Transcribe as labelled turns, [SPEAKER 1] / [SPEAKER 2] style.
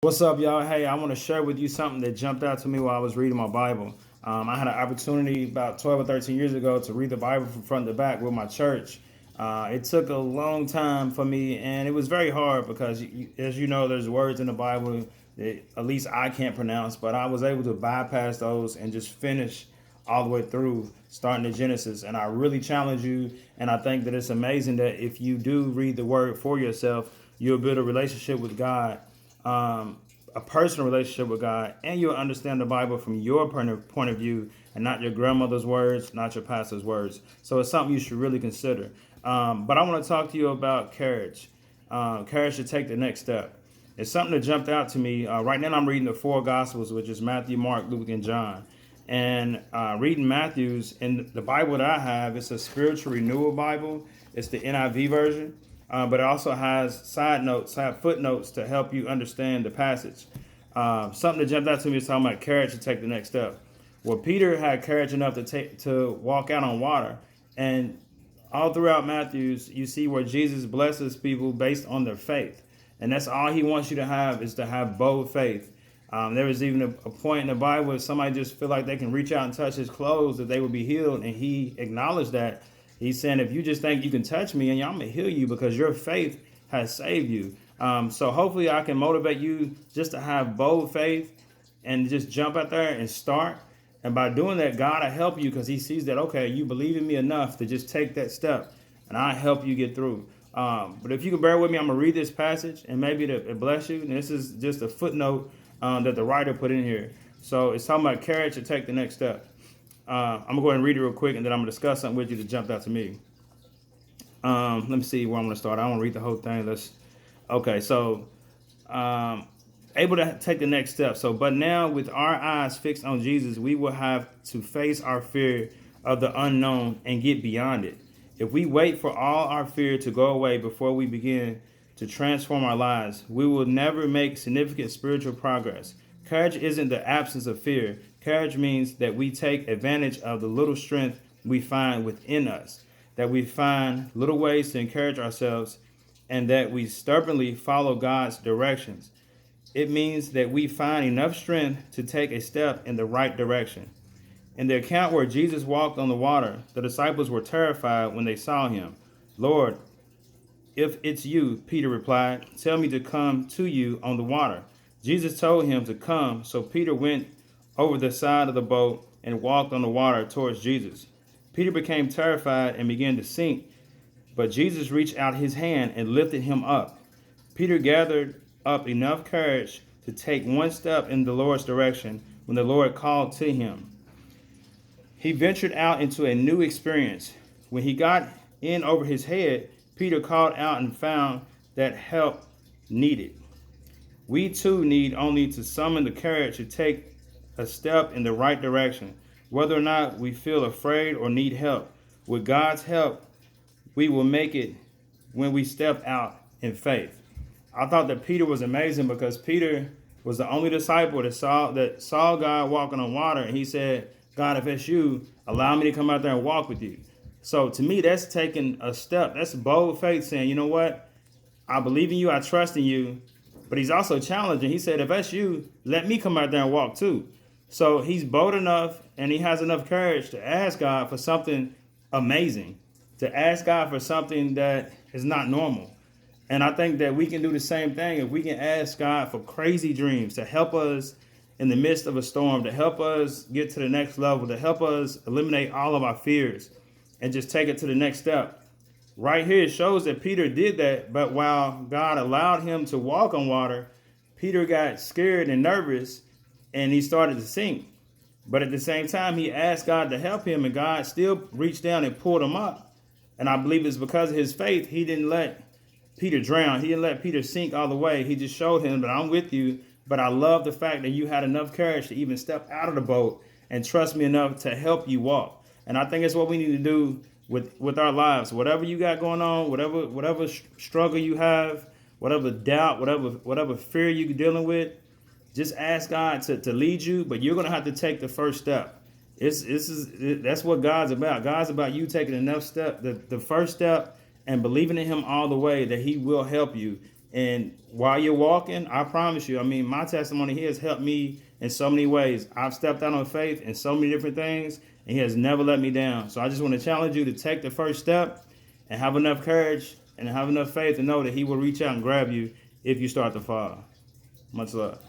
[SPEAKER 1] What's up, y'all? Hey, I want to share with you something that jumped out to me while I was reading my Bible. I had an opportunity about 12 or 13 years ago to read the Bible from front to back with my church. It took a long time for me, and it was very hard because, as you know, there's words in the Bible that at least I can't pronounce, but I was able to bypass those and just finish all the way through, starting to Genesis. And I really challenge you, and I think that it's amazing that if you do read the Word for yourself, you'll build a relationship with God, a personal relationship with God, and you'll understand the Bible from your point of view and not your grandmother's words, not your pastor's words. So it's something you should really consider. But I want to talk to you about courage. Courage to take the next step. It's something that jumped out to me. Right now, I'm reading the four Gospels, which is Matthew, Mark, Luke, and John. And reading Matthew's in the Bible that I have, it's a spiritual renewal Bible. It's the NIV version, but it also has side notes, footnotes to help you understand the passage. Something that jumped out to me is talking about courage to take the next step. Well, Peter had courage enough to walk out on water, and all throughout Matthew's, you see where Jesus blesses people based on their faith, and that's all he wants you to have is to have bold faith. There was even a point in the Bible where somebody just feel like they can reach out and touch his clothes that they will be healed, and he acknowledged that. He's saying, if you just think you can touch me, and I'm gonna heal you because your faith has saved you. So hopefully I can motivate you just to have bold faith and just jump out there and start. And by doing that, God will help you because he sees that, okay, you believe in me enough to just take that step, and I help you get through. But if you can bear with me, I'm going to read this passage, and maybe it bless you. And this is just a footnote that the writer put in here. So it's talking about courage to take the next step. I'm going to go ahead and read it real quick, and then I'm going to discuss something with you that jumped out to me. Let me see where I'm going to start. I don't read the whole thing. Okay, so able to take the next step. So, but now with our eyes fixed on Jesus, we will have to face our fear of the unknown and get beyond it. If we wait for all our fear to go away before we begin to transform our lives, we will never make significant spiritual progress. Courage isn't the absence of fear. Courage means that we take advantage of the little strength we find within us, that we find little ways to encourage ourselves, and that we stubbornly follow God's directions. It means that we find enough strength to take a step in the right direction. In the account where Jesus walked on the water, the disciples were terrified when they saw him. Lord, if it's you, Peter replied, tell me to come to you on the water. Jesus told him to come, so Peter went over the side of the boat and walked on the water towards Jesus. Peter became terrified and began to sink, but Jesus reached out his hand and lifted him up. Peter gathered up enough courage to take one step in the Lord's direction when the Lord called to him. He ventured out into a new experience. When he got in over his head, Peter called out and found that help needed. We too need only to summon the courage to take a step in the right direction, whether or not we feel afraid or need help. With God's help, we will make it when we step out in faith. I thought that Peter was amazing because Peter was the only disciple that saw God walking on water, and he said, God, if it's you, allow me to come out there and walk with you. So to me, that's taking a step. That's bold faith saying, you know what? I believe in you. I trust in you. But he's also challenging. He said, if that's you, let me come out there and walk too. So he's bold enough and he has enough courage to ask God for something amazing, to ask God for something that is not normal. And I think that we can do the same thing if we can ask God for crazy dreams to help us in the midst of a storm, to help us get to the next level, to help us eliminate all of our fears and just take it to the next step. Right here, it shows that Peter did that, but while God allowed him to walk on water, Peter got scared and nervous and he started to sink. But at the same time, he asked God to help him, and God still reached down and pulled him up. And I believe it's because of his faith, he didn't let Peter drown. He didn't let Peter sink all the way. He just showed him that I'm with you, but I love the fact that you had enough courage to even step out of the boat and trust me enough to help you walk. And I think it's what we need to do with our lives. Whatever you got going on, whatever struggle you have, whatever doubt, whatever fear you're dealing with, just ask God to lead you, but you're going to have to take the first step. That's what God's about. God's about you taking enough step, the first step, and believing in him all the way that he will help you. And while you're walking, I promise you, I mean, my testimony here has helped me in so many ways. I've stepped out on faith in so many different things, and he has never let me down. So I just want to challenge you to take the first step and have enough courage and have enough faith to know that he will reach out and grab you if you start to fall. Much love.